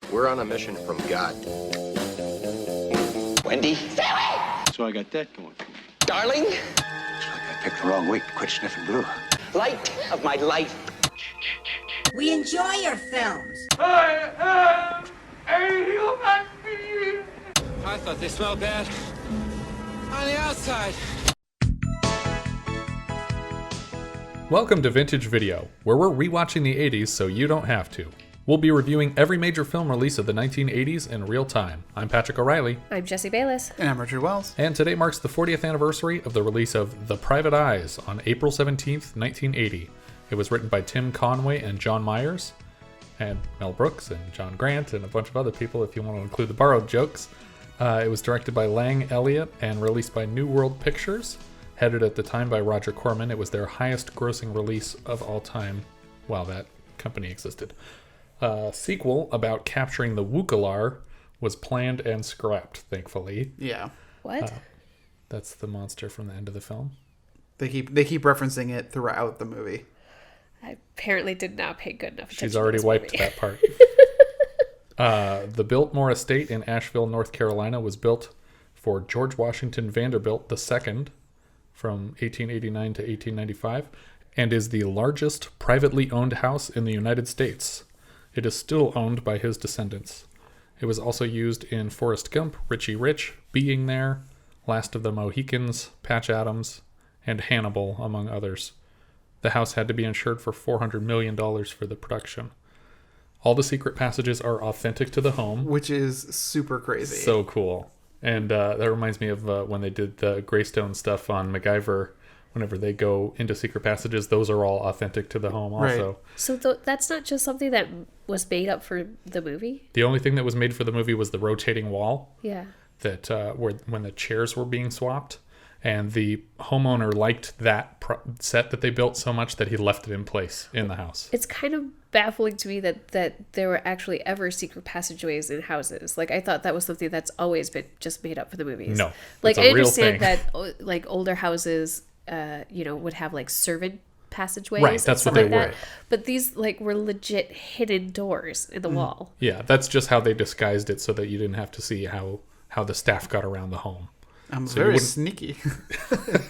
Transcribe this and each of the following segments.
We're on a mission from God. Wendy? So I got that going for me. Darling? Looks like I picked the wrong week to quit sniffing glue. Light of my life. We enjoy your films. I am a human being. I thought they smelled bad on the outside. Welcome to Vintage Video, where we're rewatching the 80s so you don't have to. We'll be reviewing every major film release of the 1980s in real time. I'm Patrick O'Reilly. I'm Jessie Bayless. And I'm Richard Wells. And today marks the 40th anniversary of the release of The Private Eyes on April 17th, 1980. It was written by Tim Conway and John Myhers, and Mel Brooks and John Grant and a bunch of other people if you want to include the borrowed jokes. It was directed by Lang Elliott and released by New World Pictures, headed at the time by Roger Corman. It was their highest grossing release of all time while that company existed. Sequel about capturing the Wukalar was planned and scrapped, thankfully. Yeah. What? That's the monster from the end of the film. They keep referencing it throughout the movie. I apparently did not pay good enough attention. She's already to this wiped movie. that part. The Biltmore Estate in Asheville, North Carolina was built for George Washington Vanderbilt II from 1889 to 1895 and is the largest privately owned house in the United States. It is still owned by his descendants. It was also used in Forrest Gump, Richie Rich, Being There, Last of the Mohicans, Patch Adams, and Hannibal, among others. The house had to be insured for $400 million for the production. All the secret passages are authentic to the home. Which is super crazy. So cool. And that reminds me of when they did the Greystone stuff on MacGyver. Whenever they go into secret passages, those are all authentic to the home also. Right. So that's not just something that was made up for the movie? The only thing that was made for the movie was the rotating wall. Yeah. That when the chairs were being swapped. And the homeowner liked that set that they built so much that he left it in place in the house. It's kind of baffling to me that there were actually ever secret passages in houses. Like, I thought that was something that's always been just made up for the movies. No, like, it's a I real understand thing. that like older houses, would have like servant passageways. Right, that's what and they stuff like were. that. But these like were legit hidden doors in the wall. Yeah, that's just how they disguised it so that you didn't have to see how the staff got around the home. I'm So very sneaky.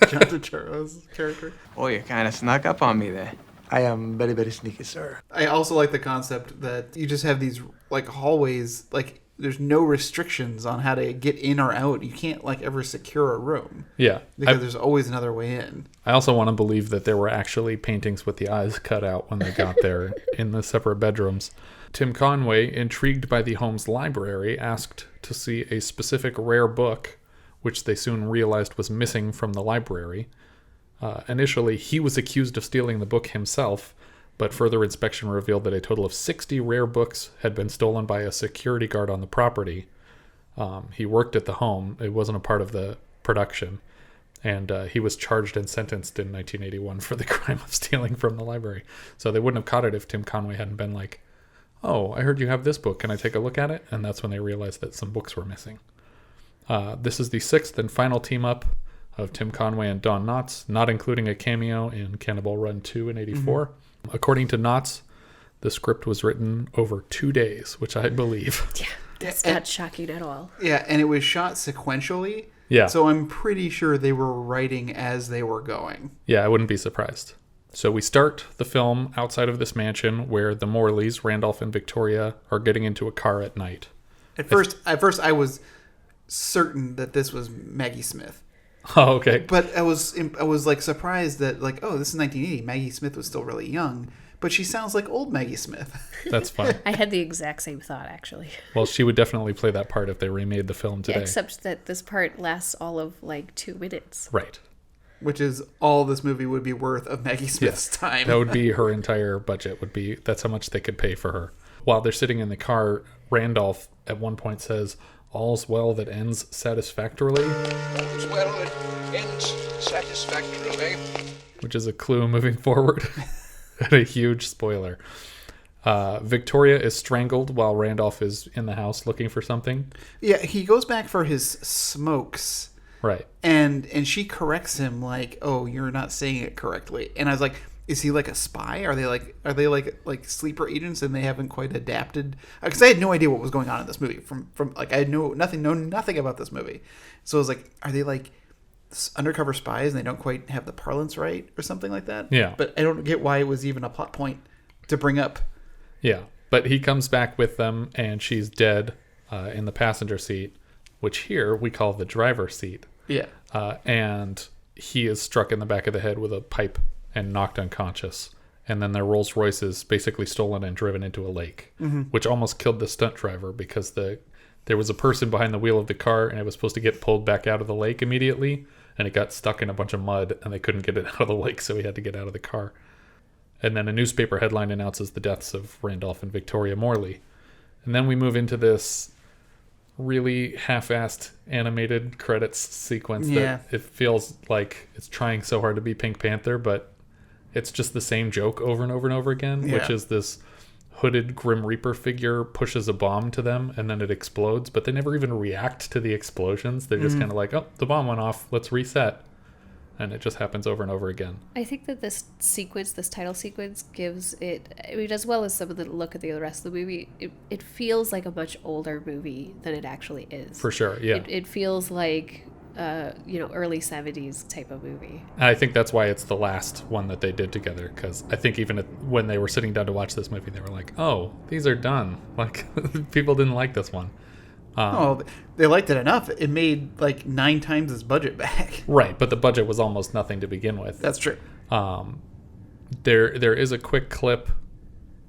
John Turturro's character. Oh, you kind of snuck up on me there. I am very, very sneaky, sir. I also like the concept that you just have these like hallways, like there's no restrictions on how to get in or out. You can't like ever secure a room. Yeah. Because there's always another way in. I also want to believe that there were actually paintings with the eyes cut out when they got there in the separate bedrooms. Tim Conway, intrigued by the home's library, asked to see a specific rare book, which they soon realized was missing from the library. Initially, he was accused of stealing the book himself, but further inspection revealed that a total of 60 rare books had been stolen by a security guard on the property. He worked at the home. It wasn't a part of the production. And he was charged and sentenced in 1981 for the crime of stealing from the library. So they wouldn't have caught it if Tim Conway hadn't been like, "Oh, I heard you have this book. Can I take a look at it?" And that's when they realized that some books were missing. This is the sixth and final team-up of Tim Conway and Don Knotts, not including a cameo in Cannonball Run 2 in 84. Mm-hmm. According to Knotts, the script was written over 2 days, which I believe. Yeah, that's not shocking at all. Yeah, and it was shot sequentially. Yeah. So I'm pretty sure they were writing as they were going. Yeah, I wouldn't be surprised. So we start the film outside of this mansion where the Morleys, Randolph and Victoria, are getting into a car at night. At first I was certain that this was Maggie Smith. Oh, okay. But I was like surprised that like, oh, this is 1980. Maggie Smith was still really young, but she sounds like old Maggie Smith. That's fun. I had the exact same thought, actually. Well, she would definitely play that part if they remade the film today. Yeah, except that this part lasts all of like 2 minutes. Right. Which is all this movie would be worth of Maggie Smith's time. That would be her entire budget. That's how much they could pay for her. While they're sitting in the car, Randolph at one point says, "All's well that ends satisfactorily." All's well that ends satisfactorily. Which is a clue moving forward. And a huge spoiler. Victoria is strangled while Randolph is in the house looking for something. Yeah, he goes back for his smokes. Right. And she corrects him like, "Oh, you're not saying it correctly." And I was like, is he like a spy? Are they like sleeper agents and they haven't quite adapted? Because I had no idea what was going on in this movie. From like I had know nothing about this movie. So I was like, are they like undercover spies and they don't quite have the parlance right or something like that? Yeah. But I don't get why it was even a plot point to bring up. Yeah. But he comes back with them and she's dead in the passenger seat, which here we call the driver's seat. Yeah. And he is struck in the back of the head with a pipe and knocked unconscious. And then their Rolls Royce is basically stolen and driven into a lake, which almost killed the stunt driver because there was a person behind the wheel of the car and it was supposed to get pulled back out of the lake immediately. And it got stuck in a bunch of mud and they couldn't get it out of the lake, so he had to get out of the car. And then a newspaper headline announces the deaths of Randolph and Victoria Morley. And then we move into this really half-assed animated credits sequence that it feels like it's trying so hard to be Pink Panther, but it's just the same joke over and over and over again, which is this hooded Grim Reaper figure pushes a bomb to them and then it explodes, but they never even react to the explosions. They're just kind of like, oh, the bomb went off, let's reset. And it just happens over and over again. I think that this title sequence gives it, I mean, as well as some of the look at the rest of the movie, it feels like a much older movie than it actually is. For sure, yeah. It feels like, early 70s type of movie. And I think that's why it's the last one that they did together, because I think even when they were sitting down to watch this movie, they were like, oh, these are done. Like, people didn't like this one. They liked it enough. It made like 9 times its budget back. Right, but the budget was almost nothing to begin with. That's true. There is a quick clip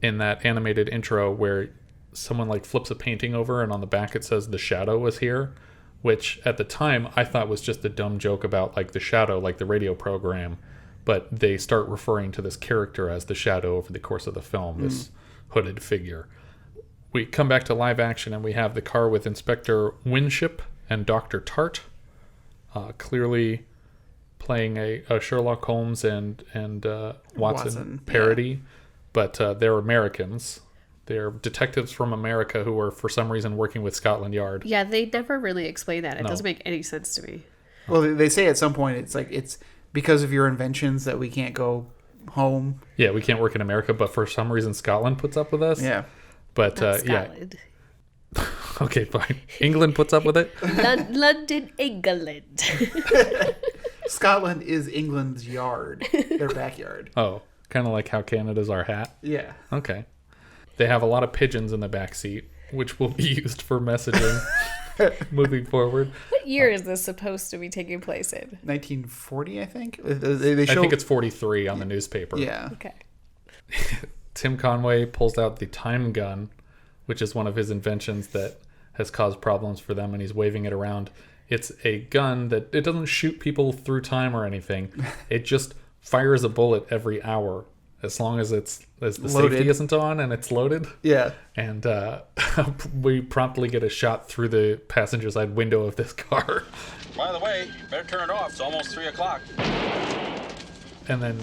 in that animated intro where someone like flips a painting over and on the back it says the shadow was here, which at the time I thought was just a dumb joke about like the shadow, like the radio program, but they start referring to this character as the shadow over the course of the film, this hooded figure. We come back to live action and we have the car with Inspector Winship and Dr. Tart, clearly playing a Sherlock Holmes and Watson parody, but they're Americans. They're detectives from America who are for some reason working with Scotland Yard. Yeah, they never really explain that. It doesn't make any sense to me. Well, they say at some point it's like it's because of your inventions that we can't go home. Yeah, we can't work in America, but for some reason Scotland puts up with us. Yeah. But Scotland. Okay, fine. England puts up with it. London, England. Scotland is England's yard, their backyard. Oh, kind of like how Canada's our hat. Yeah. Okay. They have a lot of pigeons in the back seat, which will be used for messaging moving forward. What year is this supposed to be taking place in? 1940, I think. I think it's 43 on the newspaper. Yeah. Okay. Tim Conway pulls out the time gun, which is one of his inventions that has caused problems for them, and he's waving it around. It's a gun that it doesn't shoot people through time or anything. It just fires a bullet every hour as long as the loaded. safety isn't on and it's loaded. Yeah. And we promptly get a shot through the passenger side window of this car. By the way, better turn it off. It's almost 3 o'clock. And then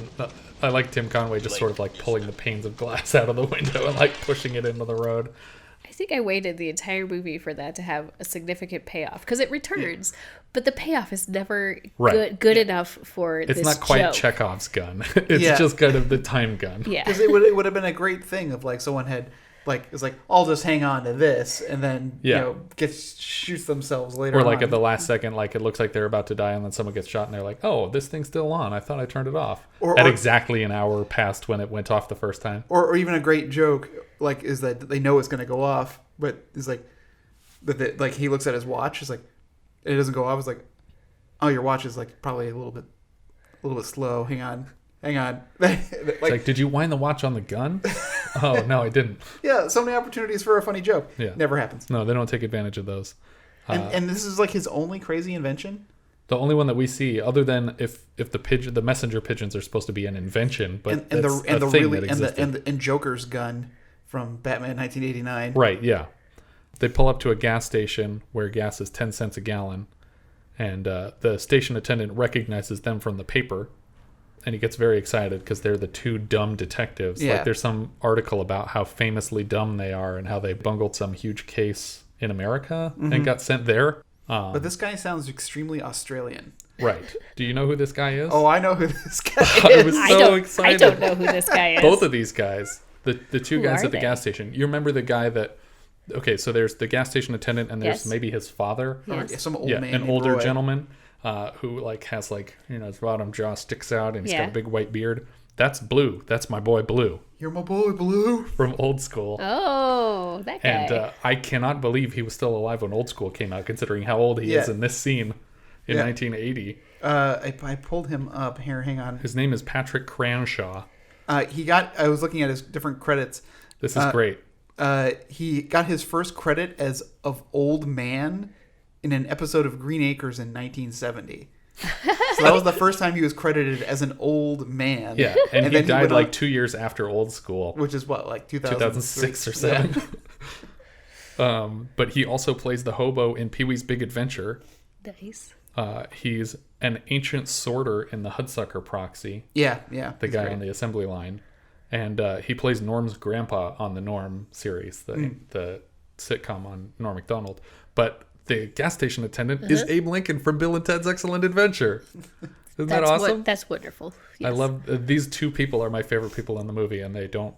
I like Tim Conway just sort of like pulling the panes of glass out of the window and like pushing it into the road. I think I waited the entire movie for that to have a significant payoff because it returns, but the payoff is never good enough for it's this not quite joke. Chekhov's gun. It's just kind of the time gun. Yeah. Because it would have been a great thing if like someone had like it's like I'll just hang on to this and then shoots themselves later. Or like on. at the last second, like it looks like they're about to die, and then someone gets shot, and they're like, "Oh, this thing's still on. I thought I turned it off." At exactly an hour past when it went off the first time. Or even a great joke like is that they know it's going to go off, but it's like that like he looks at his watch, it's like it doesn't go off. It's like, oh, your watch is like probably a little bit slow. Hang on. like, did you wind the watch on the gun? Oh, no, I didn't. Yeah, so many opportunities for a funny joke. Yeah. Never happens. No, they don't take advantage of those. And this is like his only crazy invention? The only one that we see, other than if the messenger pigeons are supposed to be an invention, but and Joker's gun from Batman 1989. Right, yeah. They pull up to a gas station where gas is 10 cents a gallon, and the station attendant recognizes them from the paper. And he gets very excited because they're the two dumb detectives. Yeah. Like there's some article about how famously dumb they are and how they bungled some huge case in America and got sent there. But this guy sounds extremely Australian. Right. Do you know who this guy is? Oh, I know who this guy I is. was I so don't. excited. I don't know who this guy is. Both of these guys, the two Who guys are at the they? gas station. You remember the guy that? Okay, so there's the gas station attendant, and there's Yes. maybe his father. Yes. Some old Yeah, man. an named older Roy. gentleman who like has like his bottom jaw sticks out, and he's got Yeah. a big white beard. That's Blue. That's my boy Blue You're my boy, Blue. from Old School. Oh, that guy. And I cannot believe he was still alive when Old School came out, considering how old he is Yeah. in this scene in Yeah. 1980. I pulled him up here. Hang on. His name is Patrick Cranshaw. I was looking at his different credits. This is great. He got his first credit as of old man in an episode of Green Acres in 1970. So that was the first time he was credited as an old man. Yeah, and he then died went like on- 2 years after Old School, which is what, like 2006 or Yeah. 7. But he also plays the hobo in Pee-wee's Big Adventure. Nice. He's an ancient sorter in the Hudsucker Proxy, Yeah. the guy on the assembly line. And he plays Norm's grandpa on the Norm series, the sitcom on Norm Macdonald. But the gas station attendant is Abe Lincoln from Bill and Ted's Excellent Adventure. Isn't that awesome? That's wonderful. I Yes. love these two people are my favorite people in the movie, and they don't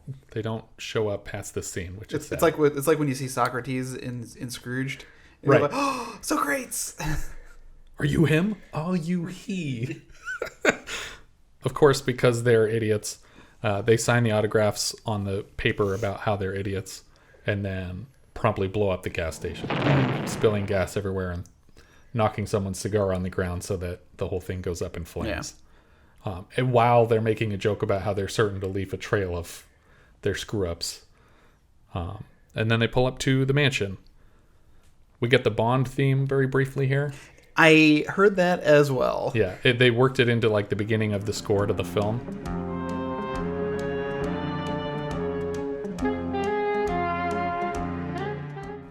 show up past this scene, which is It's sad. like when you see Socrates in Scrooged. And Right. You're like, oh, so great. Are you him? Are you he? Of course, because they're idiots, they sign the autographs on the paper about how they're idiots, and then promptly blow up the gas station, spilling gas everywhere and knocking someone's cigar on the ground so that the whole thing goes up in flames. And while they're making a joke about how they're certain to leave a trail of their screw-ups. And then they pull up to the mansion. We get the Bond theme very briefly here. I heard that as well. Yeah, they worked it into like the beginning of the score to the film.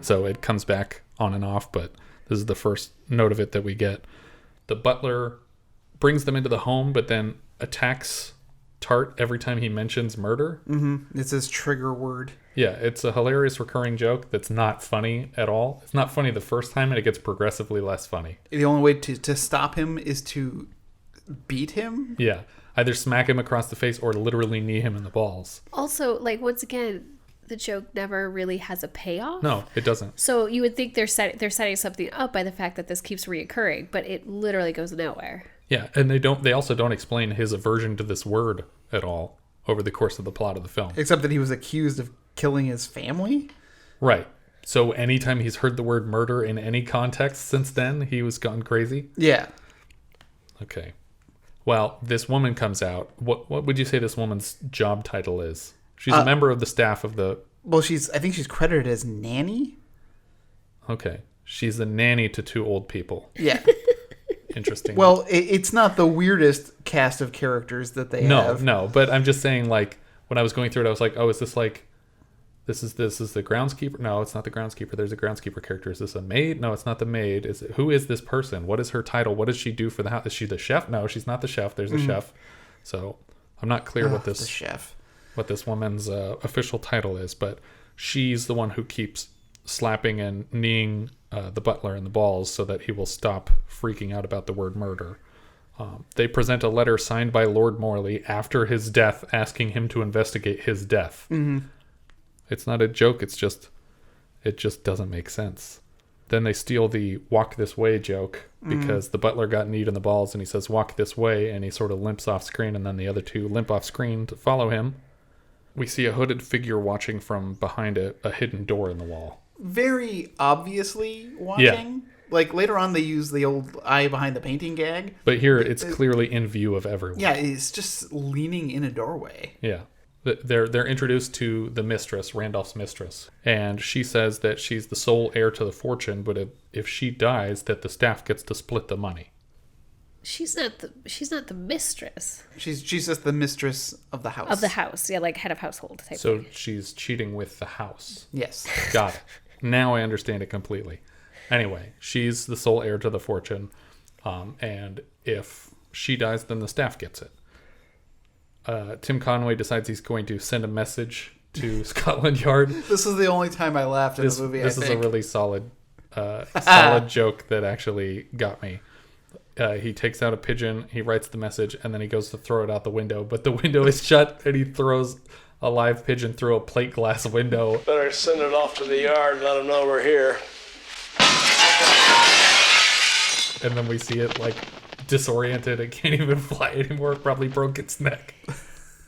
So it comes back on and off, but this is the first note of it that we get. The butler brings them into the home, but then attacks Tart every time he mentions murder. It's his trigger word. Yeah, it's a hilarious recurring joke that's not funny at all. It's not funny the first time, and it gets progressively less funny. The only way to stop him is to beat him. Yeah, either smack him across the face or literally knee him in the balls. Also, like, once again, the joke never really has a payoff. No, it doesn't. So you would think they're setting something up by the fact that this keeps reoccurring, but it literally goes nowhere. Yeah, and they also don't explain his aversion to this word at all over the course of the plot of the film. Except that he was accused of killing his family. Right. So anytime he's heard the word murder in any context since then, he was gone crazy. Yeah. Okay. Well, this woman comes out. What would you say this woman's job title is? She's a member of the staff of the... Well, I think she's credited as Nanny. Okay. She's the nanny to two old people. Yeah. Interesting. Well, it's not the weirdest cast of characters that they have. No, but I'm just saying, like, when I was going through it, I was like, oh, is this like... This is the groundskeeper? No, it's not the groundskeeper. There's a groundskeeper character. Is this a maid? No, it's not the maid. Who is this person? What is her title? What does she do for the house? Is she the chef? No, she's not the chef. There's a chef. So I'm not clear what The this chef. what this woman's official title is, but she's the one who keeps slapping and kneeing the butler in the balls so that he will stop freaking out about the word murder. They present a letter signed by Lord Morley after his death asking him to investigate his death. Mm-hmm. It's not a joke, it just doesn't make sense. Then they steal the walk this way joke because the butler got kneed in the balls and he says walk this way and he sort of limps off screen and then the other two limp off screen to follow him. We see a hooded figure watching from behind a hidden door in the wall. Very obviously watching. Yeah. Like later on they use the old eye behind the painting gag. But here it's clearly in view of everyone. Yeah, he's just leaning in a doorway. Yeah. They're introduced to the mistress, Randolph's mistress, and she says that she's the sole heir to the fortune, but if she dies, that the staff gets to split the money. She's not the mistress She's just the mistress of the house. of the house. Yeah, like head of household type So thing. she's cheating with the house. Yes. Got it. Now I understand it completely. Anyway, she's the sole heir to the fortune, and if she dies, then the staff gets it. Tim Conway decides he's going to send a message to Scotland Yard. This is the only time I laughed in the movie. This I is think. a really solid joke that actually got me. He takes out a pigeon, he writes the message, and then he goes to throw it out the window. But the window is shut, and he throws a live pigeon through a plate glass window. Better send it off to the yard and let them know we're here. And then we see it, like, disoriented. It can't even fly anymore. It probably broke its neck.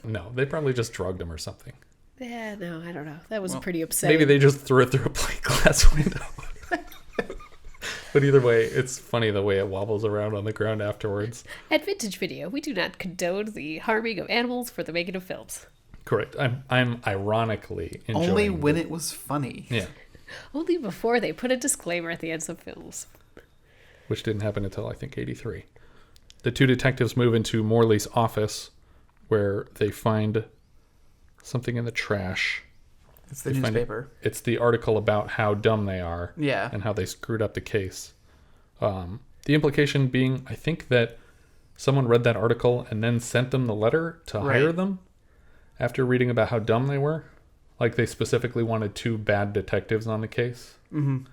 No, they probably just drugged him or something. Yeah, no, I don't know. That was pretty upsetting. Maybe they just threw it through a plate glass window. But either way, it's funny the way it wobbles around on the ground afterwards. At Vintage Video, we do not condone the harming of animals for the making of films. Correct. I'm ironically enjoying Only when it was funny. Yeah. Only before they put a disclaimer at the ends of films. Which didn't happen until, I think, 83. The two detectives move into Morley's office, where they find something in the trash. It's the newspaper. It's the article about how dumb they are. Yeah. And how they screwed up the case. The implication being, I think that someone read that article and then sent them the letter to hire them after reading about how dumb they were. Like, they specifically wanted 2 bad detectives on the case. Mm-hmm.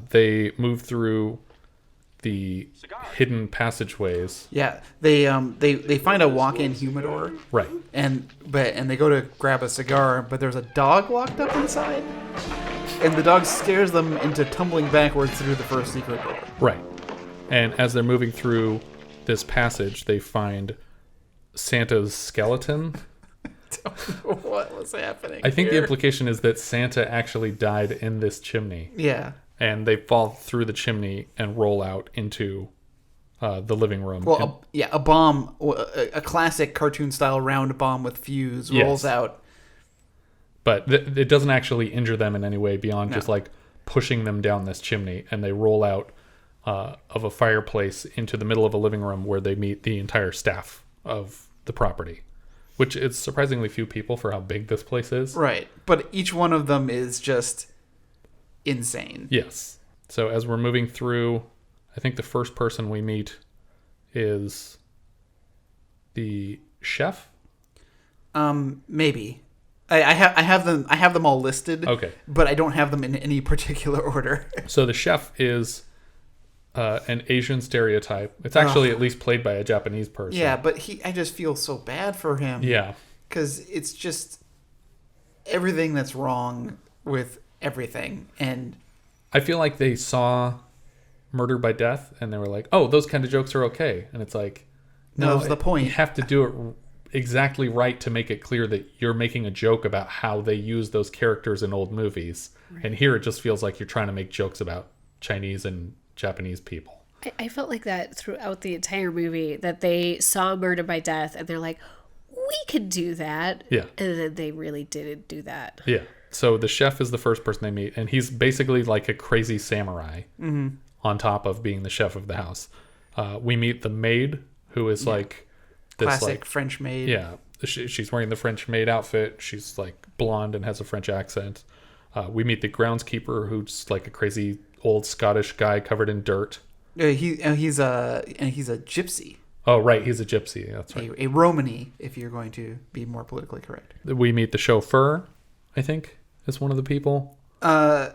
They move through the hidden passageways. Yeah, they find a walk-in humidor. Right. And they go to grab a cigar, but there's a dog locked up inside, and the dog scares them into tumbling backwards through the first secret door. Right. And as they're moving through this passage, they find Santa's skeleton. Don't know what was happening. I think here. the implication is that Santa actually died in this chimney. Yeah. And they fall through the chimney and roll out into the living room. Well, a bomb, a classic cartoon-style round bomb with fuse rolls out. But it doesn't actually injure them in any way beyond just like pushing them down this chimney, and they roll out of a fireplace into the middle of a living room where they meet the entire staff of the property, which is surprisingly few people for how big this place is. Right. But each one of them is just insane. Yes. So as we're moving through, I think the first person we meet is the chef. Maybe. I have them all listed. Okay. But I don't have them in any particular order. So the chef is an Asian stereotype. It's actually at least played by a Japanese person. Yeah, but I just feel so bad for him. Yeah. Because it's just everything that's wrong with everything. And I feel like they saw Murder by Death and they were like, oh, those kind of jokes are okay. And it's like, no, that's the point. You have to do it exactly right to make it clear that you're making a joke about how they use those characters in old movies. Right. And here it just feels like you're trying to make jokes about Chinese and Japanese people. I felt like that throughout the entire movie, that they saw Murder by Death and they're like, we could do that. Yeah. And then they really didn't do that. Yeah. So the chef is the first person they meet, and he's basically like a crazy samurai on top of being the chef of the house. We meet the maid, who is like this classic French maid. Yeah. She's wearing the French maid outfit. She's like blonde and has a French accent. We meet the groundskeeper, who's like a crazy old Scottish guy covered in dirt. He's a gypsy. Oh, right. He's a gypsy. That's right. A Romany, if you're going to be more politically correct. We meet the chauffeur, I think, is one of the people. I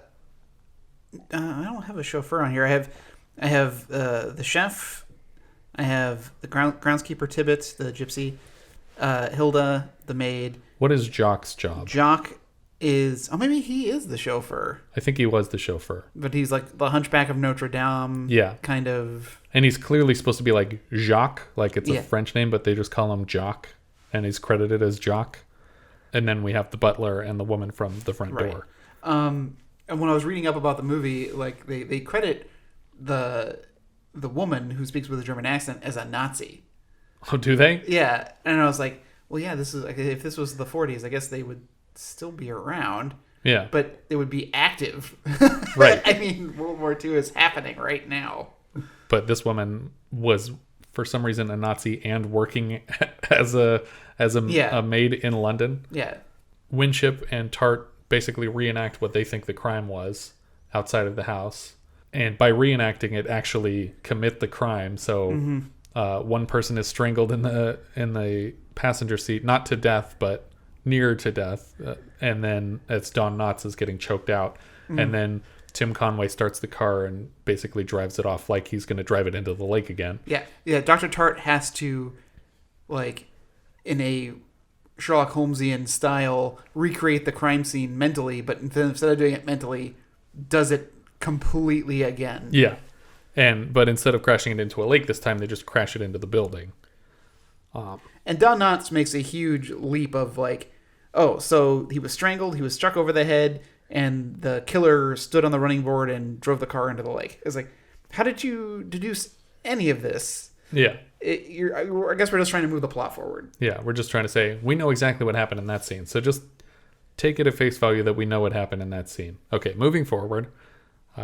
don't have a chauffeur on here. I have the chef. I have the groundskeeper Tibet, the gypsy. Hilda, the maid. What is Jock's job? Jock is... Oh, maybe he is the chauffeur. I think he was the chauffeur. But he's like the Hunchback of Notre Dame. Yeah. Kind of... And he's clearly supposed to be like Jacques, like it's a French name, but they just call him Jock. And he's credited as Jock. And then we have the butler and the woman from the front door. And when I was reading up about the movie, like they credit the woman who speaks with a German accent as a Nazi. Oh, do they? Yeah. And I was like, well, yeah, this is like, if this was the 40s, I guess they would still be around. Yeah. But it would be active. Right. I mean, World War II is happening right now. But this woman was, for some reason, a Nazi and working as a maid in London. Yeah. Winship and Tart basically reenact what they think the crime was outside of the house. And by reenacting it, actually commit the crime. So one person is strangled in the passenger seat, not to death, but near to death. And then it's Don Knotts is getting choked out. And then Tim Conway starts the car and basically drives it off like he's going to drive it into the lake again. Yeah. Dr. Tart has to, like, in a Sherlock Holmesian style, recreate the crime scene mentally, but instead of doing it mentally, does it completely again. Yeah. But instead of crashing it into a lake this time, they just crash it into the building. And Don Knotts makes a huge leap of like, oh, so he was strangled, he was struck over the head, and the killer stood on the running board and drove the car into the lake. It's like, how did you deduce any of this? Yeah. I guess we're just trying to move the plot forward. Yeah, we're just trying to say, we know exactly what happened in that scene. So just take it at face value that we know what happened in that scene. Okay, moving forward,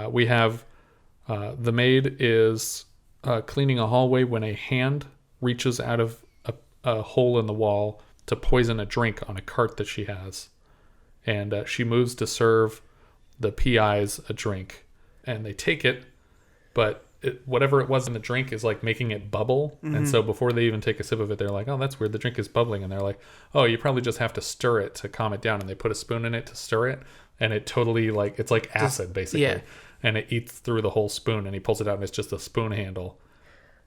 we have the maid is cleaning a hallway when a hand reaches out of a hole in the wall to poison a drink on a cart that she has. And she moves to serve the PIs a drink. And they take it, but whatever it was in the drink is like making it bubble. Mm-hmm. And so before they even take a sip of it, they're like, oh, that's weird. The drink is bubbling. And they're like, oh, you probably just have to stir it to calm it down. And they put a spoon in it to stir it. And it totally like, it's like acid basically. Yeah. And it eats through the whole spoon and he pulls it out and it's just a spoon handle.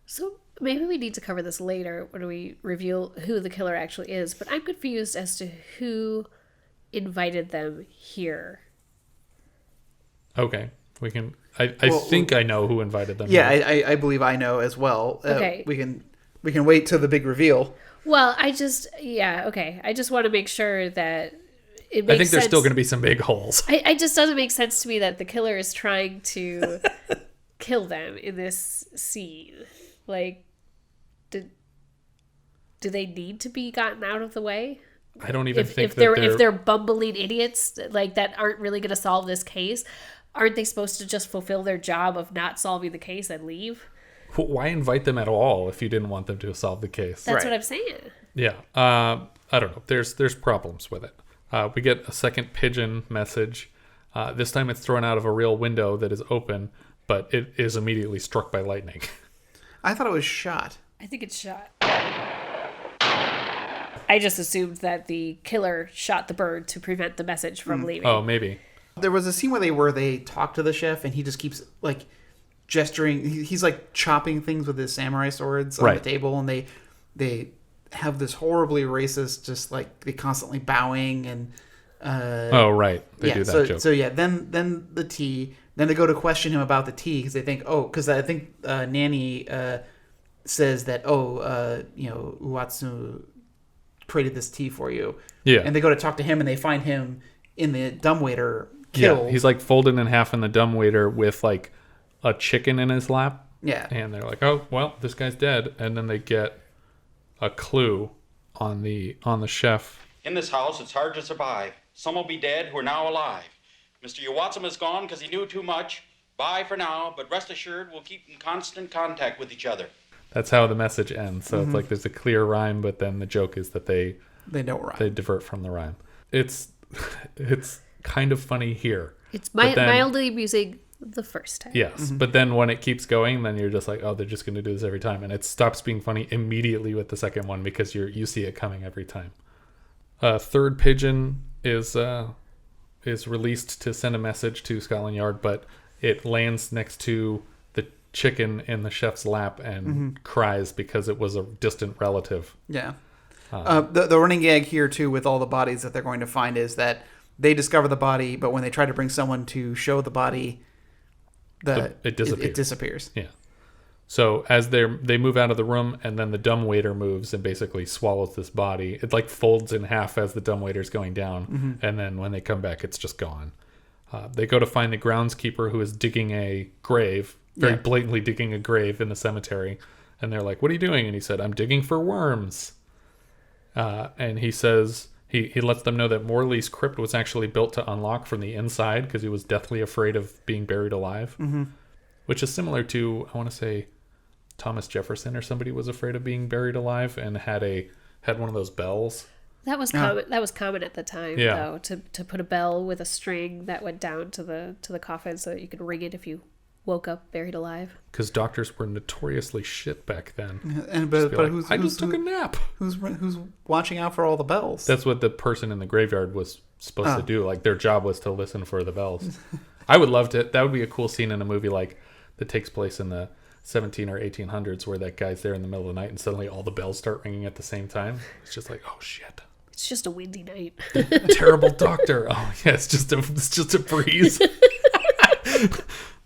So maybe we need to cover this later when we reveal who the killer actually is. But I'm confused as to who invited them here. Okay. We can... I think I know who invited them. Yeah, I believe I know as well. Okay. We can wait till the big reveal. Well, I just want to make sure that it makes sense. I think there's still going to be some big holes. I just doesn't make sense to me that the killer is trying to kill them in this scene. Like, do they need to be gotten out of the way? I don't even think if they're bumbling idiots like that aren't really going to solve this case. Aren't they supposed to just fulfill their job of not solving the case and leave? Why invite them at all if you didn't want them to solve the case? That's what I'm saying. Yeah. I don't know. There's problems with it. We get a second pigeon message. This time it's thrown out of a real window that is open, but it is immediately struck by lightning. I thought it was shot. I think it's shot. I just assumed that the killer shot the bird to prevent the message from leaving. Oh, maybe. There was a scene where they talk to the chef and he just keeps like gesturing. He's like chopping things with his samurai swords on the table, and they have this horribly racist, just like they constantly bowing and. Oh right, they do that joke. So yeah, then the tea. Then they go to question him about the tea because they think because I think Nanny says that Uwatsum created this tea for you. Yeah, and they go to talk to him and they find him in the dumbwaiter. Killed. Yeah, he's like folded in half in the dumbwaiter with like a chicken in his lap. Yeah. And they're like, oh, well, this guy's dead. And then they get a clue on the chef. In this house, it's hard to survive. Some will be dead who are now alive. Mr. Uwatsum is gone because he knew too much. Bye for now, but rest assured we'll keep in constant contact with each other. That's how the message ends. So it's like there's a clear rhyme, but then the joke is that they don't rhyme. They divert from the rhyme. It's kind of funny here. It's mildly amusing the first time. Yes, but then when it keeps going, then you're just like, oh, they're just going to do this every time, and it stops being funny immediately with the second one because you see it coming every time. Third pigeon is released to send a message to Scotland Yard, but it lands next to the chicken in the chef's lap and cries because it was a distant relative. Yeah. The running gag here too with all the bodies that they're going to find is that they discover the body, but when they try to bring someone to show the body, it disappears. Yeah. So as they move out of the room, and then the dumbwaiter moves and basically swallows this body. It like folds in half as the dumbwaiter's going down, and then when they come back, it's just gone. They go to find the groundskeeper who is digging a grave, very blatantly digging a grave in the cemetery, and they're like, "What are you doing?" And he said, "I'm digging for worms." And he says. He lets them know that Morley's crypt was actually built to unlock from the inside because he was deathly afraid of being buried alive, which is similar to, I want to say, Thomas Jefferson or somebody was afraid of being buried alive and had one of those bells. That was common. That was common at the time, though, to put a bell with a string that went down to the coffin so that you could ring it if you woke up buried alive. Because doctors were notoriously shit back then. I just took a nap. Who's watching out for all the bells? That's what the person in the graveyard was supposed to do. Like their job was to listen for the bells. I would love to. That would be a cool scene in a movie like that takes place in the 17 or 1800s, where that guy's there in the middle of the night and suddenly all the bells start ringing at the same time. It's just like, oh shit. It's just a windy night. Terrible doctor. Oh yeah, it's just a breeze.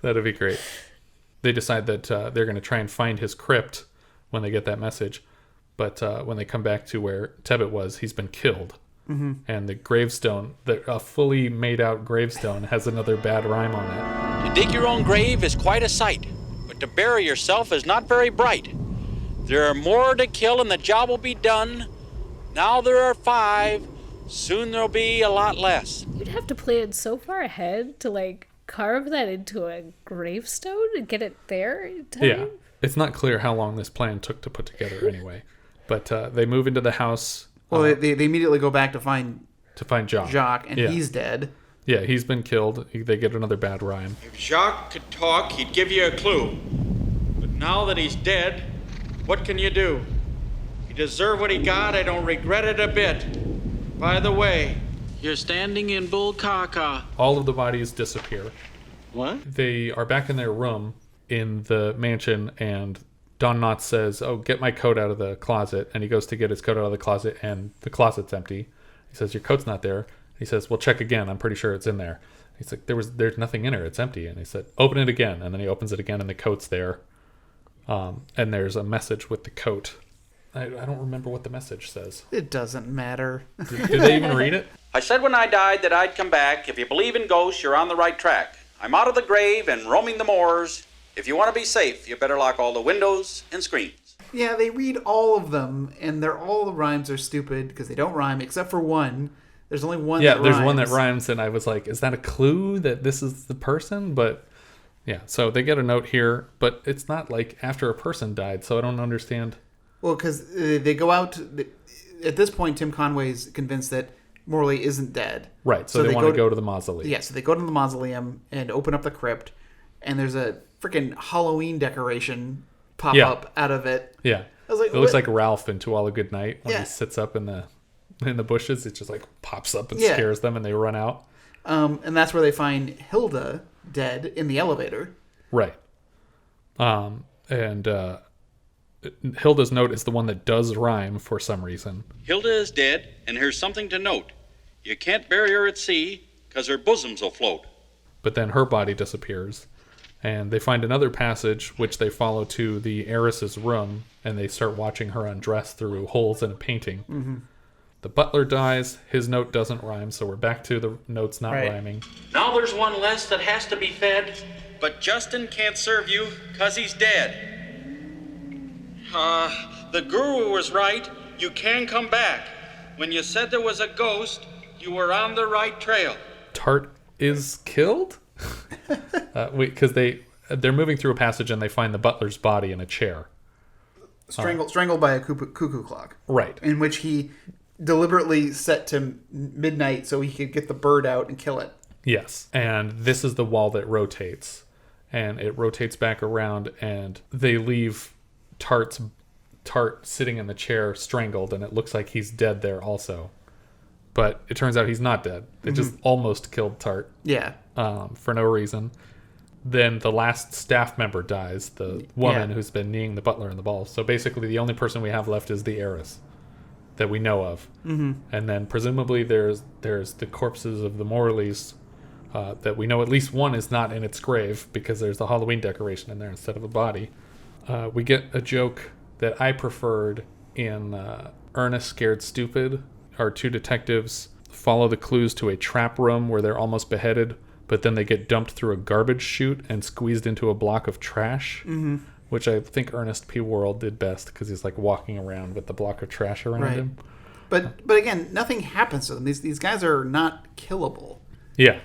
That'd be great. They decide that they're going to try and find his crypt when they get that message. But when they come back to where Tibet was, he's been killed. Mm-hmm. And the gravestone, a fully made out gravestone, has another bad rhyme on it. To dig your own grave is quite a sight, but to bury yourself is not very bright. There are more to kill and the job will be done. Now there are 5, soon there'll be a lot less. You'd have to plan so far ahead to, like, carve that into a gravestone and get it there in time? Yeah. It's not clear how long this plan took to put together anyway. But they move into the house. Well, they immediately go back to find Jock. And he's dead. Yeah, he's been killed. They get another bad rhyme. If Jock could talk, he'd give you a clue. But now that he's dead, what can you do? He deserved what he got. I don't regret it a bit. By the way, you're standing in Bull Kaka. All of the bodies disappear. What? They are back in their room in the mansion, and Don Knotts says, oh, get my coat out of the closet. And he goes to get his coat out of the closet, and the closet's empty. He says, your coat's not there. He says, well, check again. I'm pretty sure it's in there. He's like, there's nothing in her. It's empty. And he said, open it again. And then he opens it again, and the coat's there. And there's a message with the coat. I don't remember what the message says. It doesn't matter. Did they even read it? I said when I died that I'd come back. If you believe in ghosts, you're on the right track. I'm out of the grave and roaming the moors. If you want to be safe, you better lock all the windows and screens. Yeah, they read all of them, and all the rhymes are stupid because they don't rhyme, except for one. There's only one that rhymes. Yeah, there's one that rhymes, and I was like, is that a clue that this is the person? But yeah, so they get a note here, but it's not like after a person died, so I don't understand. Well, because they go out... At this point, Tim Conway's convinced that Morley isn't dead. Right, so they want to go to the mausoleum. Yeah, so they go to the mausoleum and open up the crypt, and there's a freaking Halloween decoration pop up out of it. Yeah. I was like, it looks like Ralph in To All a Good Night when he sits up in the bushes. It just like pops up and scares them, and they run out. And that's where they find Hilda dead in the elevator. Right. And Hilda's note is the one that does rhyme for some reason. Hilda is dead, and here's something to note. You can't bury her at sea, because her bosoms will float. But then her body disappears. And they find another passage, which they follow to the heiress's room, and they start watching her undress through holes in a painting. Mm-hmm. The butler dies. His note doesn't rhyme, so we're back to the notes not rhyming. Now there's one less that has to be fed, but Justin can't serve you, because he's dead. The guru was right. You can come back. When you said there was a ghost, you were on the right trail. Tart is killed? Because they're moving through a passage and they find the butler's body in a chair. Strangled by a cuckoo clock. Right. In which he deliberately set to midnight so he could get the bird out and kill it. Yes. And this is the wall that rotates. And it rotates back around, and they leave Tart sitting in the chair strangled, and it looks like he's dead there also. But it turns out he's not dead. It just almost killed Tart. Yeah. For no reason. Then the last staff member dies, the woman who's been kneeing the butler in the balls. So basically the only person we have left is the heiress that we know of. Mm-hmm. And then presumably there's the corpses of the Morleys that we know at least one is not in its grave because there's the Halloween decoration in there instead of a body. We get a joke that I preferred in Ernest Scared Stupid. Our two detectives follow the clues to a trap room where they're almost beheaded, but then they get dumped through a garbage chute and squeezed into a block of trash, which I think Ernest P. Worrell did best because he's like walking around with the block of trash around him. But again, nothing happens to them. These guys are not killable. Yeah.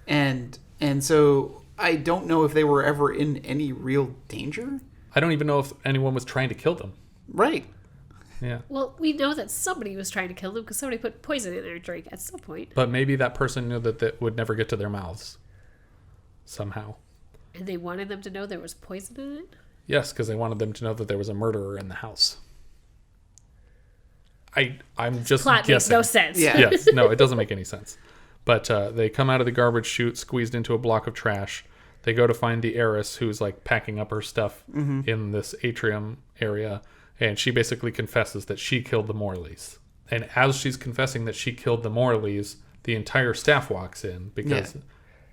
And so I don't know if they were ever in any real danger. I don't even know if anyone was trying to kill them. Right. Yeah. Well, we know that somebody was trying to kill them because somebody put poison in their drink at some point. But maybe that person knew that would never get to their mouths. Somehow. And they wanted them to know there was poison in it? Yes, because they wanted them to know that there was a murderer in the house. I'm just Plot guessing. makes no sense. Yeah. Yes. No, it doesn't make any sense. But they come out of the garbage chute, squeezed into a block of trash. They go to find the heiress, who's like packing up her stuff in this atrium area. And she basically confesses that she killed the Morleys. And as she's confessing that she killed the Morleys, the entire staff walks in. Because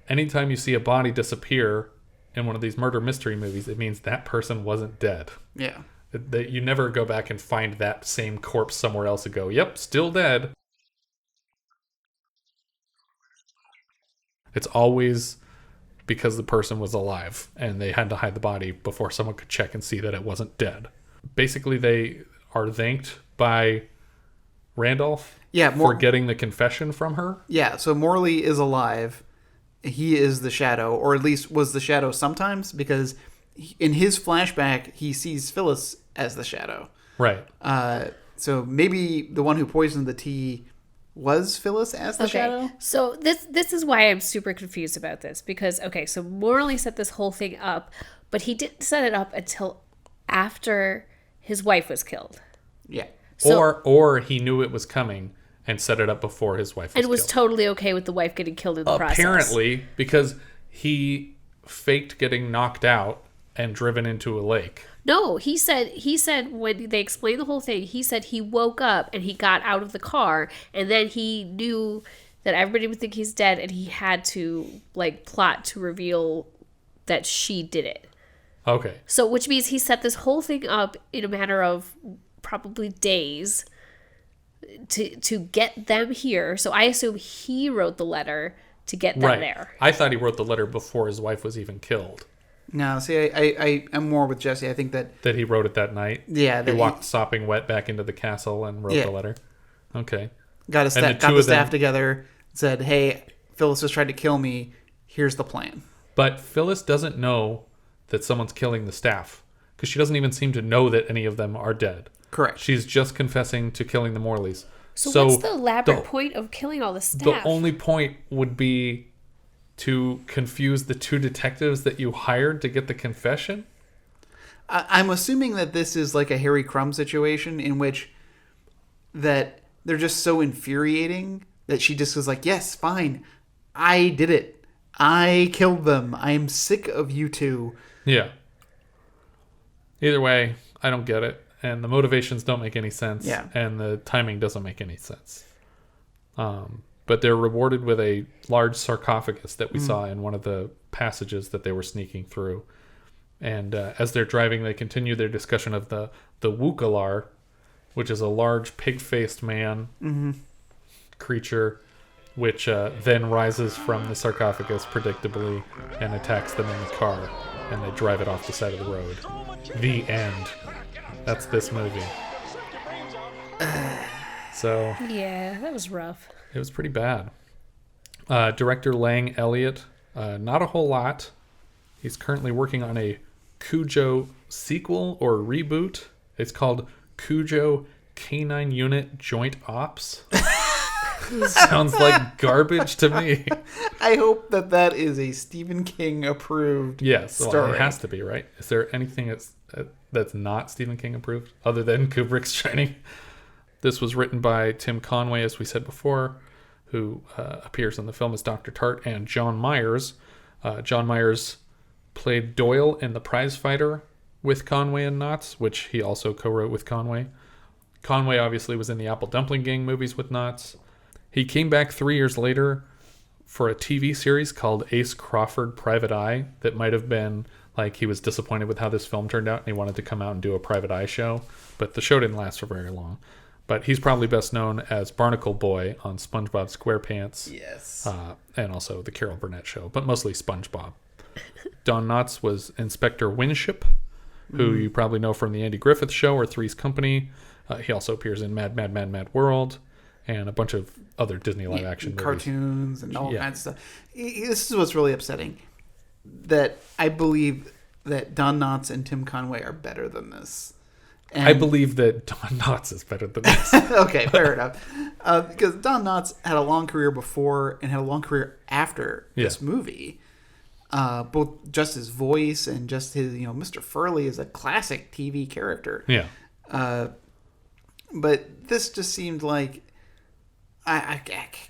anytime you see a body disappear in one of these murder mystery movies, it means that person wasn't dead. Yeah. That you never go back and find that same corpse somewhere else and go, yep, still dead. It's always because the person was alive and they had to hide the body before someone could check and see that it wasn't dead. Basically, they are thanked by Randolph for getting the confession from her. Yeah, so Morley is alive. He is the Shadow, or at least was the Shadow sometimes, because in his flashback, he sees Phyllis as the Shadow. Right. So maybe the one who poisoned the tea was Phyllis as the Shadow? So this is why I'm super confused about this. Because, so Morley set this whole thing up, but he didn't set it up until after his wife was killed. Yeah. So, or he knew it was coming and set it up before his wife was killed. And was totally okay with the wife getting killed in the process. Apparently, because he faked getting knocked out and driven into a lake. No, he said when they explained the whole thing, he said he woke up and he got out of the car, and then he knew that everybody would think he's dead, and he had to plot to reveal that she did it. Okay. So, which means he set this whole thing up in a matter of probably days to get them here. So I assume he wrote the letter to get them there. I thought he wrote the letter before his wife was even killed. No, see, I'm more with Jesse. I think that he wrote it that night. Yeah, he walked sopping wet back into the castle and wrote the letter. Okay, got the staff together. Said, "Hey, Phyllis has tried to kill me. Here's the plan." But Phyllis doesn't know that someone's killing the staff because she doesn't even seem to know that any of them are dead. Correct. She's just confessing to killing the Morleys. So what's the elaborate point of killing all the staff? The only point would be to confuse the two detectives that you hired to get the confession? I'm assuming that this is like a Harry Crumb situation in which that they're just so infuriating that she just was like, yes, fine, I did it. I killed them. I'm sick of you two. Yeah. Either way, I don't get it. And the motivations don't make any sense. Yeah. And the timing doesn't make any sense. But they're rewarded with a large sarcophagus that we saw in one of the passages that they were sneaking through. And as they're driving, they continue their discussion of the Wukalar, which is a large pig-faced man creature, which then rises from the sarcophagus predictably and attacks them in the car. And they drive it off the side of the road. The end. That's this movie. So yeah, that was rough. It was pretty bad. Director Lang Elliott, not a whole lot. He's currently working on a Cujo sequel or reboot. It's called Cujo Canine Unit Joint Ops. Sounds like garbage to me. I hope that is a Stephen King approved story. Well, it has to be, right? Is there anything that's not Stephen King approved other than Kubrick's Shining? This was written by Tim Conway, as we said before, who appears in the film as Dr. Tart, and John Myhers. John Myhers played Doyle in The Prize Fighter with Conway and Knotts, which he also co-wrote with Conway. Conway obviously was in the Apple Dumpling Gang movies with Knotts. He came back 3 years later for a TV series called Ace Crawford Private Eye that might have been like he was disappointed with how this film turned out and he wanted to come out and do a Private Eye show. But the show didn't last for very long. But he's probably best known as Barnacle Boy on SpongeBob SquarePants. Yes. And also The Carol Burnett Show, but mostly SpongeBob. Don Knotts was Inspector Winship, who you probably know from The Andy Griffith Show or Three's Company. He also appears in Mad, Mad, Mad, Mad World and a bunch of other Disney live-action movies. Cartoons and all kinds of stuff. This is what's really upsetting. That I believe that Don Knotts and Tim Conway are better than this. And I believe that Don Knotts is better than this. Okay, fair enough. Because Don Knotts had a long career before and had a long career after this movie. Both just his voice and just his, Mr. Furley is a classic TV character. Yeah. But this just seemed like a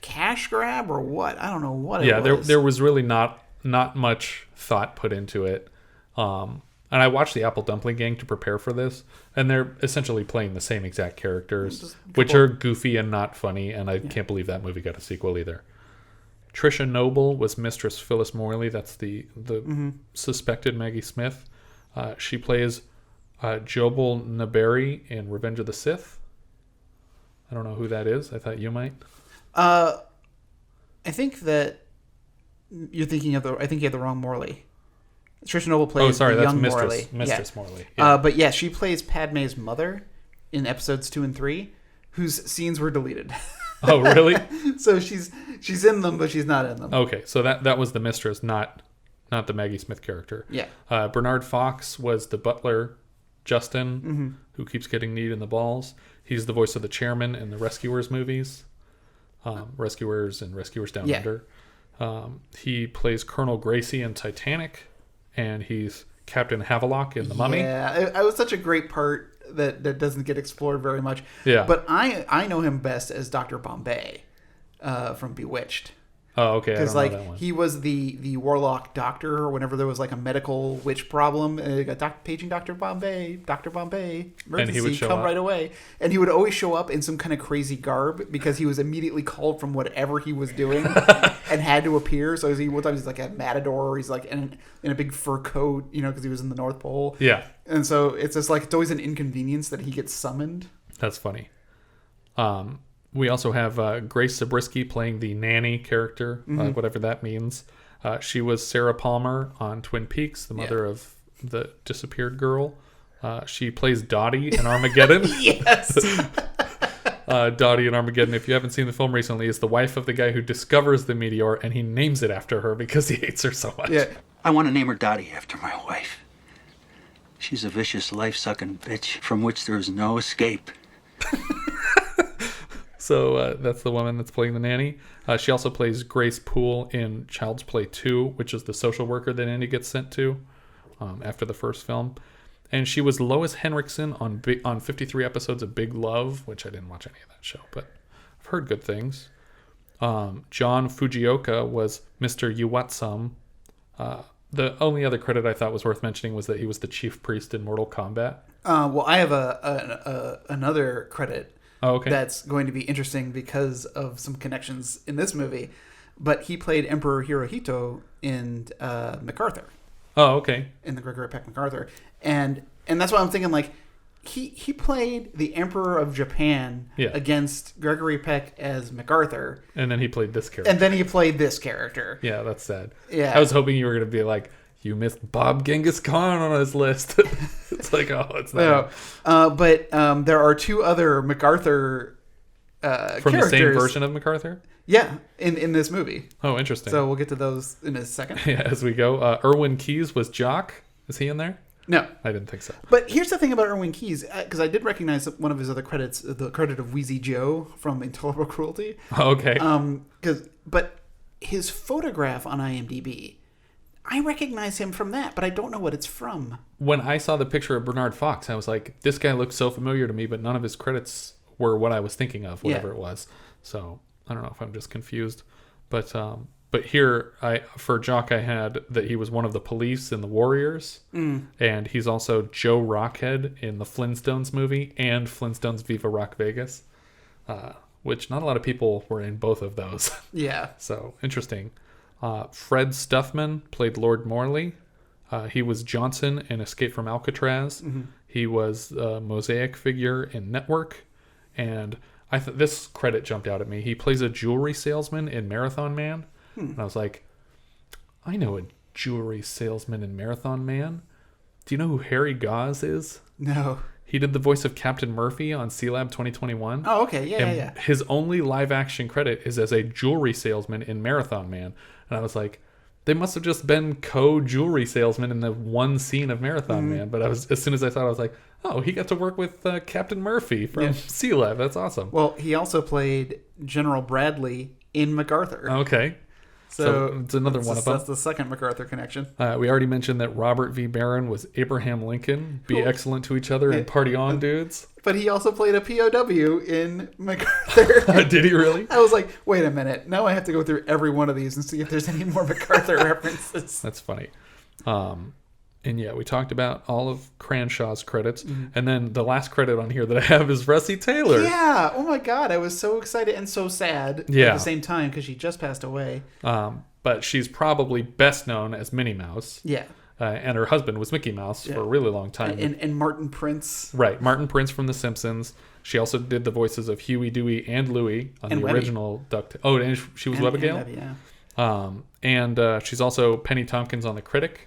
cash grab or what? I don't know what it Yeah, was. there was really not much thought put into it. And I watched the Apple Dumpling Gang to prepare for this, and they're essentially playing the same exact characters, which are goofy and not funny, and I can't believe that movie got a sequel either. Trisha Noble was Mistress Phyllis Morley. That's the suspected Maggie Smith. She plays Jobel Naberi in Revenge of the Sith. I don't know who that is. I thought you might. I think that you're thinking of I think you have the wrong Morley. Trisha Noble plays the that's young Mistress. Morley. Mistress Morley. Yeah. But yeah, she plays Padme's mother in episodes 2 and 3, whose scenes were deleted. Oh, really? So she's in them, but she's not in them. Okay, so that was the Mistress, not the Maggie Smith character. Yeah. Bernard Fox was the butler, Justin, who keeps getting kneed in the balls. He's the voice of the chairman in the Rescuers movies, Rescuers and Rescuers Down Under. He plays Colonel Gracie in Titanic, and he's Captain Havelock in The Mummy. Yeah, it was such a great part that doesn't get explored very much. Yeah. But I know him best as Dr. Bombay from Bewitched. Oh, okay. Because he was the warlock doctor whenever there was like a medical witch problem. And got paging Dr. Bombay, emergency, and he would show come up right away. And he would always show up in some kind of crazy garb because he was immediately called from whatever he was doing and had to appear. So one time he's like a matador, or he's like in a big fur coat, because he was in the North Pole. Yeah. And so it's just like it's always an inconvenience that he gets summoned. That's funny. We also have Grace Zabriskie playing the nanny character, whatever that means. She was Sarah Palmer on Twin Peaks, the mother of the disappeared girl. She plays Dottie in Armageddon. Yes. Dottie in Armageddon, if you haven't seen the film recently, is the wife of the guy who discovers the meteor, and he names it after her because he hates her so much. Yeah. I want to name her Dottie after my wife. She's a vicious, life-sucking bitch from which there is no escape. So that's the woman that's playing the nanny. She also plays Grace Poole in Child's Play 2, which is the social worker that Andy gets sent to after the first film. And she was Lois Henriksen on 53 episodes of Big Love, which I didn't watch any of that show, but I've heard good things. John Fujioka was Mr. Uwatsum. The only other credit I thought was worth mentioning was that he was the chief priest in Mortal Kombat. Well, I have another credit. Oh, okay. That's going to be interesting because of some connections in this movie. But he played Emperor Hirohito in MacArthur. Oh, okay. In the Gregory Peck MacArthur. And that's why I'm thinking, like, he played the Emperor of Japan against Gregory Peck as MacArthur. And then he played this character. And then he played this character. Yeah, that's sad. Yeah. I was hoping you were going to be like, you missed Bob Genghis Khan on his list. It's like, oh, it's not. No. But there are two other MacArthur from characters. the same version of MacArthur? Yeah, in this movie. Oh, interesting. So we'll get to those in a second. Yeah, as we go. Irwin Keyes was Jock. Is he in there? No. I didn't think so. But here's the thing about Irwin Keyes, because I did recognize one of his other credits, the credit of Wheezy Joe from Intolerable Cruelty. Okay. But his photograph on IMDb, I recognize him from that, but I don't know what it's from. When I saw the picture of Bernard Fox, I was like, this guy looks so familiar to me, but none of his credits were what I was thinking of, whatever it was. So I don't know if I'm just confused. But here, for Jock, I had that he was one of the police in the Warriors, and he's also Joe Rockhead in the Flintstones movie and Flintstones Viva Rock Vegas, which not a lot of people were in both of those. Yeah. So interesting. Fred Stuthman played Lord Morley. He was Johnson in Escape from Alcatraz. He was a mosaic figure in Network, and this credit jumped out at me. He plays a jewelry salesman in Marathon Man. And I was like, I know a jewelry salesman in Marathon Man. Do you know who Harry Gause is? No. He did the voice of Captain Murphy on Sealab 2021. Oh, okay. Yeah. His only live action credit is as a jewelry salesman in Marathon Man. And I was like, they must have just been co-jewelry salesmen in the one scene of Marathon Man. But as soon as I saw it, I was like, oh, he got to work with Captain Murphy from Sealab. That's awesome. Well, he also played General Bradley in MacArthur. Okay. So it's another one of them. That's the second MacArthur connection. We already mentioned that Robert V. Barron was Abraham Lincoln. Be excellent to each other and party on, dudes. But he also played a POW in MacArthur. Did he really? I was like, wait a minute. Now I have to go through every one of these and see if there's any more MacArthur references. That's funny. And yeah, we talked about all of Cranshaw's credits. And then the last credit on here that I have is Russi Taylor. Yeah. Oh my God. I was so excited and so sad at the same time because she just passed away. But she's probably best known as Minnie Mouse. Yeah. And her husband was Mickey Mouse for a really long time. And Martin Prince. Right. Martin Prince from The Simpsons. She also did the voices of Huey, Dewey, and Louie on the original DuckTales. Oh, and she was Webigail? And Webby, and she's also Penny Tompkins on The Critic.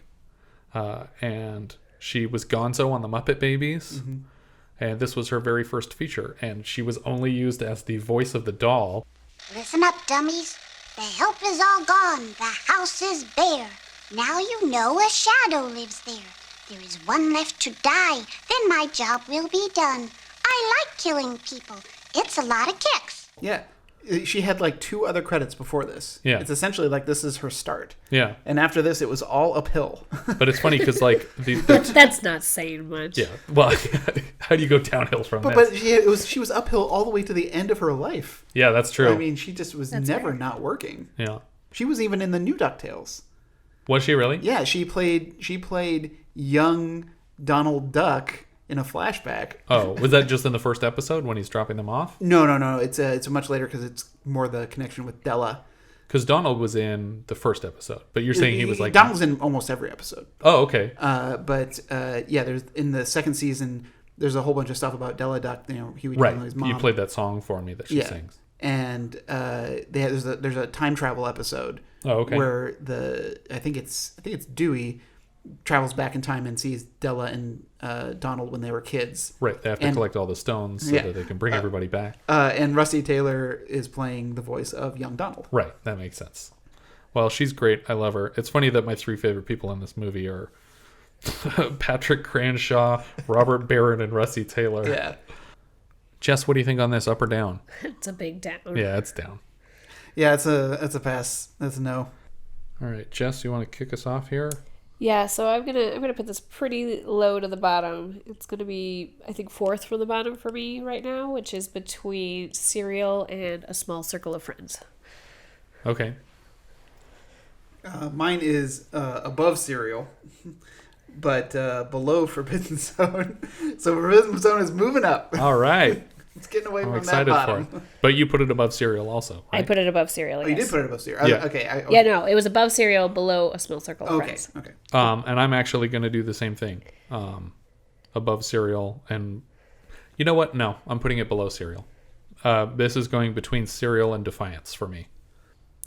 And she was Gonzo on the Muppet Babies. And this was her very first feature. And she was only used as the voice of the doll. Listen up, dummies. The help is all gone. The house is bare. Now you know a shadow lives there. There is one left to die. Then my job will be done. I like killing people. It's a lot of kicks. Yeah. She had like 2 other credits before this. Yeah. It's essentially like this is her start. Yeah. And after this, it was all uphill. But it's funny because like... That's not saying much. Yeah. Well, how do you go downhill from that? But she was uphill all the way to the end of her life. Yeah, that's true. I mean, she just was never not working. Yeah. She was even in the new DuckTales. Was she really? Yeah, she played young Donald Duck in a flashback. Oh, was that just in the first episode when he's dropping them off? No. It's much later because it's more the connection with Della. Because Donald was in the first episode, but you're saying he was like... Donald's in almost every episode. Oh, okay. But there's in the second season, there's a whole bunch of stuff about Della Duck. Huey right. Donnelly's mom. You played that song for me that she sings. And there's a time travel episode. Oh, okay. Where I think it's Dewey travels back in time and sees Della and Donald when they were kids. Right. They have to collect all the stones so that they can bring everybody back. And Russi Taylor is playing the voice of young Donald. Right. That makes sense. Well, she's great. I love her. It's funny that my 3 favorite people in this movie are Patrick Cranshaw, Robert Barron, and Russi Taylor. Yeah. Jess, what do you think on this? Up or down? It's a big down. Yeah, it's down. Yeah, it's a pass. That's a no. All right, Jess, you want to kick us off here? Yeah, so I'm gonna put this pretty low to the bottom. It's gonna be, I think, 4th from the bottom for me right now, which is between Serial and A Small Circle of Friends. Okay. Mine is above Serial, but below Forbidden Zone. So Forbidden Zone is moving up. All right. It's getting away I'm from that bottom. for it. But you put it above Serial also, right? I put it above Serial, Oh, yes. you did put it above Serial. Yeah. Okay. Yeah, no, it was above Serial, below A Small Circle of Friends. Okay. And I'm actually going to do the same thing. Above Serial. And you know what? No, I'm putting it below Serial. This is going between Serial and Defiance for me.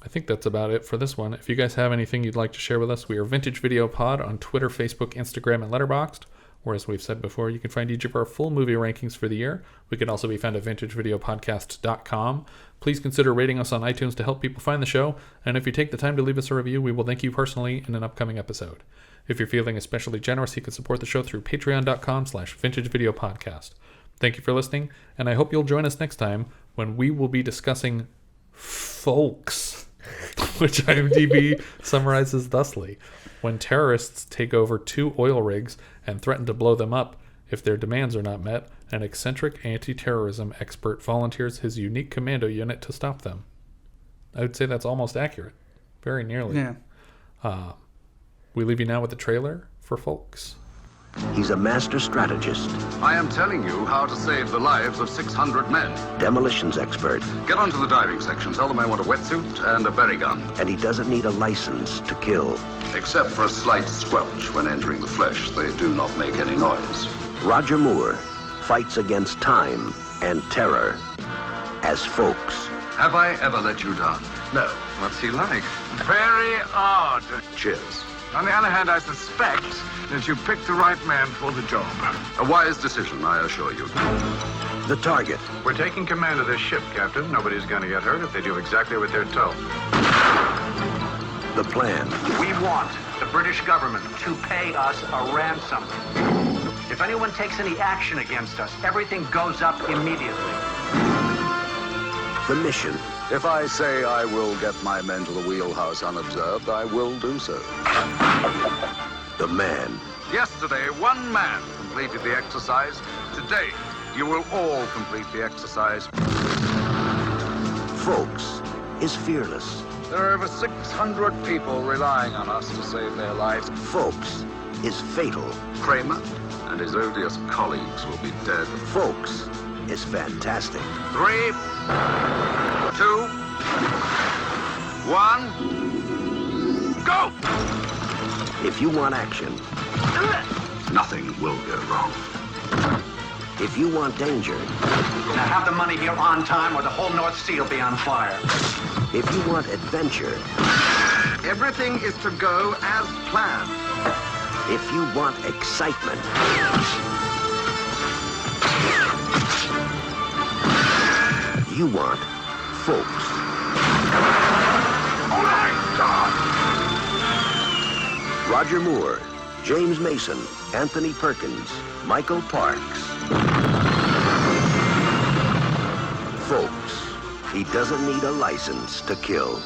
I think that's about it for this one. If you guys have anything you'd like to share with us, we are Vintage Video Pod on Twitter, Facebook, Instagram, and Letterboxd. Or as we've said before, you can find each of our full movie rankings for the year. We can also be found at vintagevideopodcast.com. Please consider rating us on iTunes to help people find the show. And if you take the time to leave us a review, we will thank you personally in an upcoming episode. If you're feeling especially generous, you can support the show through patreon.com/vintagevideopodcast. Thank you for listening, and I hope you'll join us next time when we will be discussing Folks, which IMDb summarizes thusly. When terrorists take over 2 oil rigs and threaten to blow them up if their demands are not met, an eccentric anti-terrorism expert volunteers his unique commando unit to stop them. I would say that's almost accurate. Very nearly. Yeah. We leave you now with the trailer for Folks. He's a master strategist. I am telling you how to save the lives of 600 men. Demolitions expert. Get onto the diving section. Tell them I want a wetsuit and a berry gun. And he doesn't need a license to kill. Except for a slight squelch when entering the flesh. They do not make any noise. Roger Moore fights against time and terror as Folks. Have I ever let you down? No. What's he like? Very odd. Cheers. On the other hand, I suspect that you picked the right man for the job. A wise decision, I assure you. The target. We're taking command of this ship, Captain. Nobody's going to get hurt if they do exactly what they're told. The plan. We want the British government to pay us a ransom. If anyone takes any action against us, everything goes up immediately. The mission. If I say I will get my men to the wheelhouse unobserved, I will do so. The man. Yesterday, one man completed the exercise. Today, you will all complete the exercise. Folks is fearless. There are over 600 people relying on us to save their lives. Folks is fatal. Kramer and his odious colleagues will be dead. Folks is fantastic. 3, 2, 1, go! If you want action, nothing will go wrong. If you want danger, Now have the money here on time or the whole North Sea will be on fire. if you want adventure, Everything is to go as planned. if you want excitement, you want folks. Oh my God! Roger Moore, James Mason, Anthony Perkins, Michael Parks. Folks, he doesn't need a license to kill.